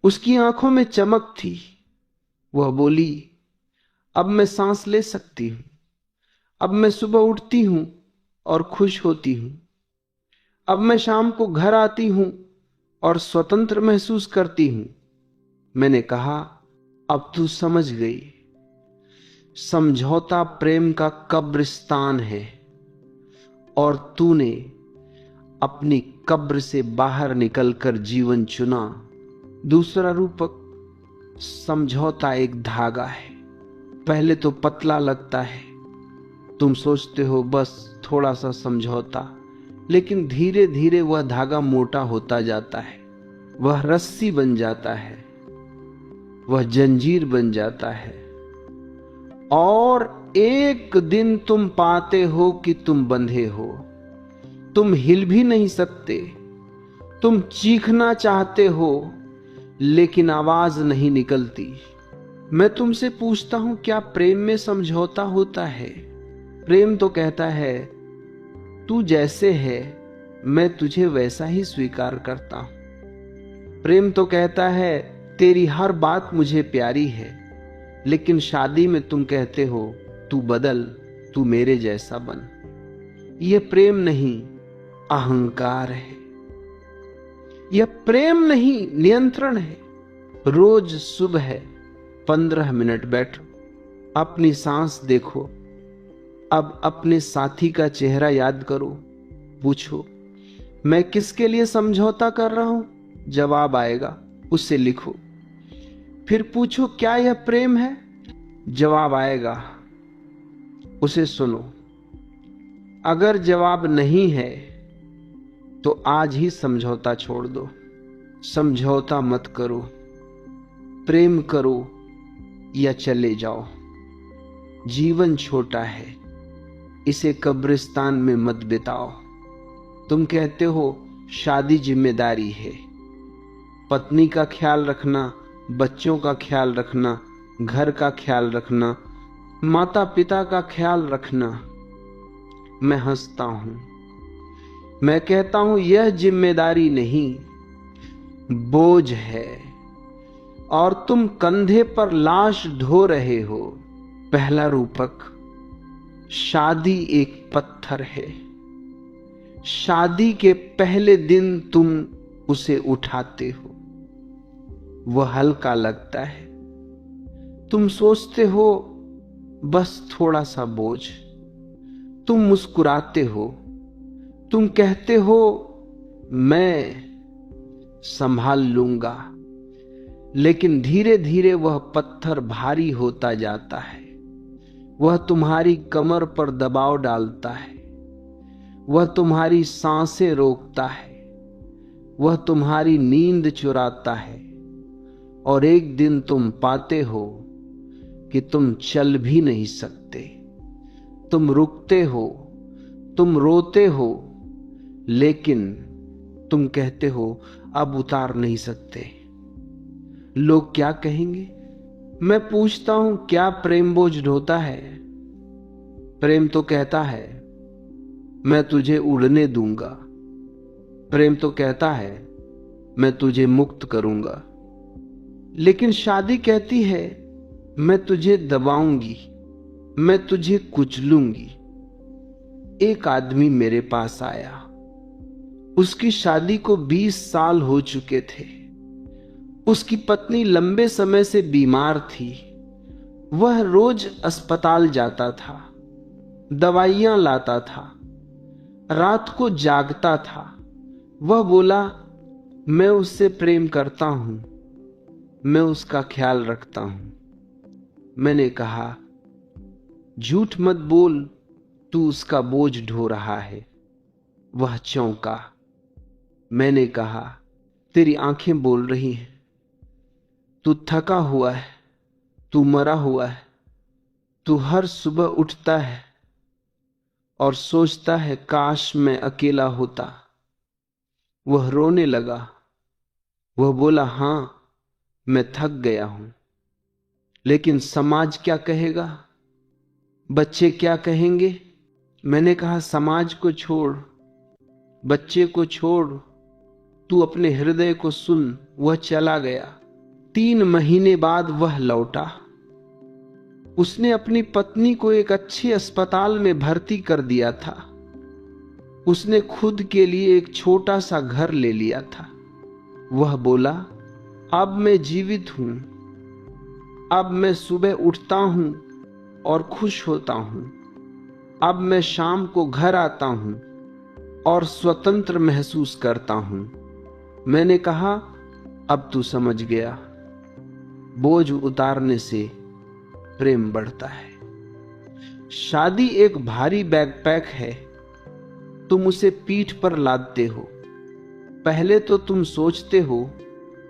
उसकी आंखों में चमक थी। वह बोली, अब मैं सांस ले सकती हूं। अब मैं सुबह उठती हूं और खुश होती हूं। अब मैं शाम को घर आती हूं और स्वतंत्र महसूस करती हूं। मैंने कहा, अब तू समझ गई। समझौता प्रेम का कब्रिस्तान है और तूने अपनी कब्र से बाहर निकलकर जीवन चुना। दूसरा रूपक, समझौता एक धागा है। पहले तो पतला लगता है, तुम सोचते हो बस थोड़ा सा समझौता, लेकिन धीरे धीरे वह धागा मोटा होता जाता है। वह रस्सी बन जाता है, वह जंजीर बन जाता है, और एक दिन तुम पाते हो कि तुम बंधे हो। तुम हिल भी नहीं सकते। तुम चीखना चाहते हो लेकिन आवाज नहीं निकलती। मैं तुमसे पूछता हूं, क्या प्रेम में समझौता होता है? प्रेम तो कहता है, तू जैसे है मैं तुझे वैसा ही स्वीकार करता हूं। प्रेम तो कहता है, तेरी हर बात मुझे प्यारी है। लेकिन शादी में तुम कहते हो, तू बदल, तू मेरे जैसा बन। यह प्रेम नहीं, अहंकार है। यह प्रेम नहीं, नियंत्रण है। रोज सुबह 15 मिनट बैठो, अपनी सांस देखो। अब अपने साथी का चेहरा याद करो। पूछो, मैं किसके लिए समझौता कर रहा हूं? जवाब आएगा, उसे लिखो। फिर पूछो, क्या यह प्रेम है? जवाब आएगा, उसे सुनो। अगर जवाब नहीं है तो आज ही समझौता छोड़ दो। समझौता मत करो। प्रेम करो या चले जाओ। जीवन छोटा है, इसे कब्रिस्तान में मत बिताओ। तुम कहते हो शादी जिम्मेदारी है। पत्नी का ख्याल रखना, बच्चों का ख्याल रखना, घर का ख्याल रखना, माता पिता का ख्याल रखना। मैं हंसता हूं। मैं कहता हूं, यह जिम्मेदारी नहीं, बोझ है, और तुम कंधे पर लाश ढो रहे हो। पहला रूपक, शादी एक पत्थर है। शादी के पहले दिन तुम उसे उठाते हो, वह हल्का लगता है। तुम सोचते हो बस थोड़ा सा बोझ। तुम मुस्कुराते हो, तुम कहते हो मैं संभाल लूंगा। लेकिन धीरे धीरे वह पत्थर भारी होता जाता है। वह तुम्हारी कमर पर दबाव डालता है। वह तुम्हारी सांसें रोकता है। वह तुम्हारी नींद चुराता है। और एक दिन तुम पाते हो कि तुम चल भी नहीं सकते। तुम रुकते हो, तुम रोते हो, लेकिन तुम कहते हो अब उतार नहीं सकते। लोग क्या कहेंगे? मैं पूछता हूं, क्या प्रेम बोझ ढोता है? प्रेम तो कहता है मैं तुझे उड़ने दूंगा। प्रेम तो कहता है मैं तुझे मुक्त करूंगा। लेकिन शादी कहती है मैं तुझे दबाऊंगी, मैं तुझे कुचलूंगी। एक आदमी मेरे पास आया। उसकी शादी को 20 साल हो चुके थे। उसकी पत्नी लंबे समय से बीमार थी। वह रोज अस्पताल जाता था, दवाइयां लाता था, रात को जागता था। वह बोला, मैं उससे प्रेम करता हूं, मैं उसका ख्याल रखता हूं। मैंने कहा, झूठ मत बोल, तू उसका बोझ ढो रहा है। वह चौंका। मैंने कहा, तेरी आंखें बोल रही हैं। तू थका हुआ है, तू मरा हुआ है। तू हर सुबह उठता है और सोचता है काश मैं अकेला होता। वह रोने लगा। वह बोला, हां, मैं थक गया हूं, लेकिन समाज क्या कहेगा, बच्चे क्या कहेंगे। मैंने कहा, समाज को छोड़, बच्चे को छोड़, तू अपने हृदय को सुन। वह चला गया। 3 महीने बाद वह लौटा। उसने अपनी पत्नी को एक अच्छे अस्पताल में भर्ती कर दिया था। उसने खुद के लिए एक छोटा सा घर ले लिया था। वह बोला, अब मैं जीवित हूं। अब मैं सुबह उठता हूं और खुश होता हूं। अब मैं शाम को घर आता हूं और स्वतंत्र महसूस करता हूं। मैंने कहा, अब तू समझ गया, बोझ उतारने से प्रेम बढ़ता है। शादी एक भारी बैकपैक है। तुम उसे पीठ पर लादते हो। पहले तो तुम सोचते हो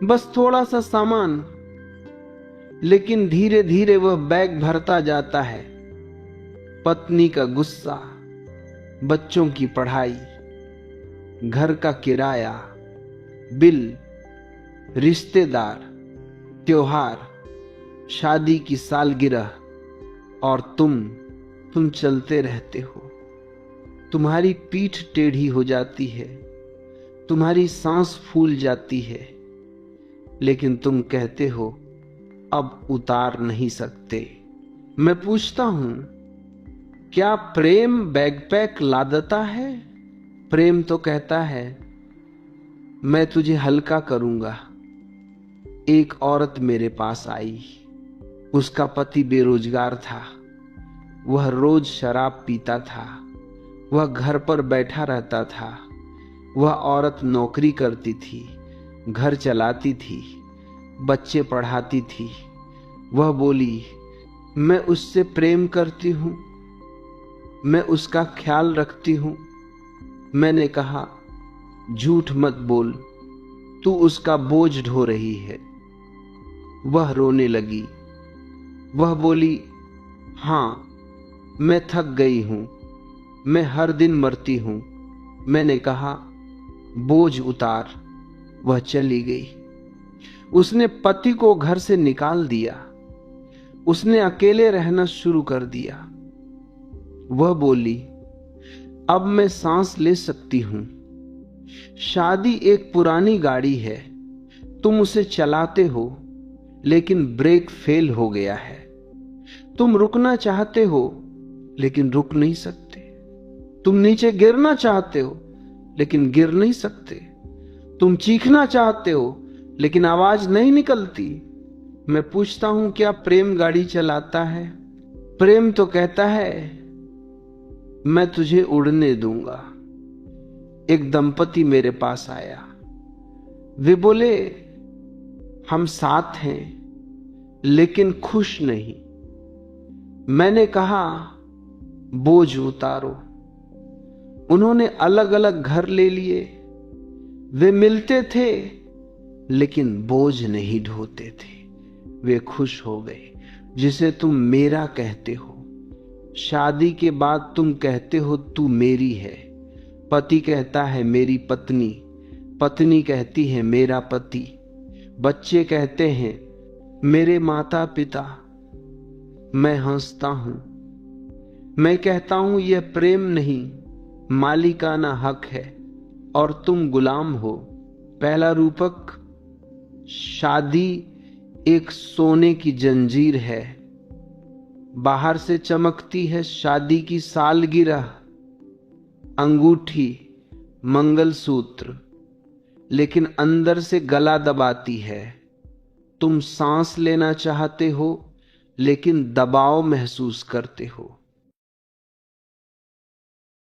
बस थोड़ा सा सामान, लेकिन धीरे धीरे वह बैग भरता जाता है। पत्नी का गुस्सा, बच्चों की पढ़ाई, घर का किराया, बिल, रिश्तेदार, त्योहार, शादी की सालगिरह, और तुम चलते रहते हो। तुम्हारी पीठ टेढ़ी हो जाती है, तुम्हारी सांस फूल जाती है, लेकिन तुम कहते हो अब उतार नहीं सकते। मैं पूछता हूं, क्या प्रेम बैकपैक लादता है? प्रेम तो कहता है, मैं तुझे हल्का करूंगा। एक औरत मेरे पास आई। उसका पति बेरोजगार था। वह रोज शराब पीता था। वह घर पर बैठा रहता था। वह औरत नौकरी करती थी, घर चलाती थी, बच्चे पढ़ाती थी। वह बोली, मैं उससे प्रेम करती हूं, मैं उसका ख्याल रखती हूं। मैंने कहा, झूठ मत बोल, तू उसका बोझ ढो रही है। वह रोने लगी। वह बोली, हां, मैं थक गई हूं, मैं हर दिन मरती हूं। मैंने कहा, बोझ उतार। वह चली गई। उसने पति को घर से निकाल दिया। उसने अकेले रहना शुरू कर दिया। वह बोली, अब मैं सांस ले सकती हूं। शादी एक पुरानी गाड़ी है। तुम उसे चलाते हो, लेकिन ब्रेक फेल हो गया है। तुम रुकना चाहते हो, लेकिन रुक नहीं सकते। तुम नीचे गिरना चाहते हो, लेकिन गिर नहीं सकते। तुम चीखना चाहते हो, लेकिन आवाज नहीं निकलती। मैं पूछता हूं, क्या प्रेम गाड़ी चलाता है? प्रेम तो कहता है, मैं तुझे उड़ने दूंगा। एक दंपति मेरे पास आया। वे बोले, हम साथ हैं, लेकिन खुश नहीं। मैंने कहा, बोझ उतारो। उन्होंने अलग अलग घर ले लिए। वे मिलते थे, लेकिन बोझ नहीं ढोते थे। वे खुश हो गए। जिसे तुम मेरा कहते हो, शादी के बाद तुम कहते हो तू मेरी है। पति कहता है मेरी पत्नी, पत्नी कहती है मेरा पति, बच्चे कहते हैं मेरे माता पिता। मैं हंसता हूं। मैं कहता हूं यह प्रेम नहीं, मालिकाना हक है, और तुम गुलाम हो। पहला रूपक, शादी एक सोने की जंजीर है। बाहर से चमकती है शादी की सालगिरह, अंगूठी, मंगलसूत्र, लेकिन अंदर से गला दबाती है। तुम सांस लेना चाहते हो, लेकिन दबाव महसूस करते हो।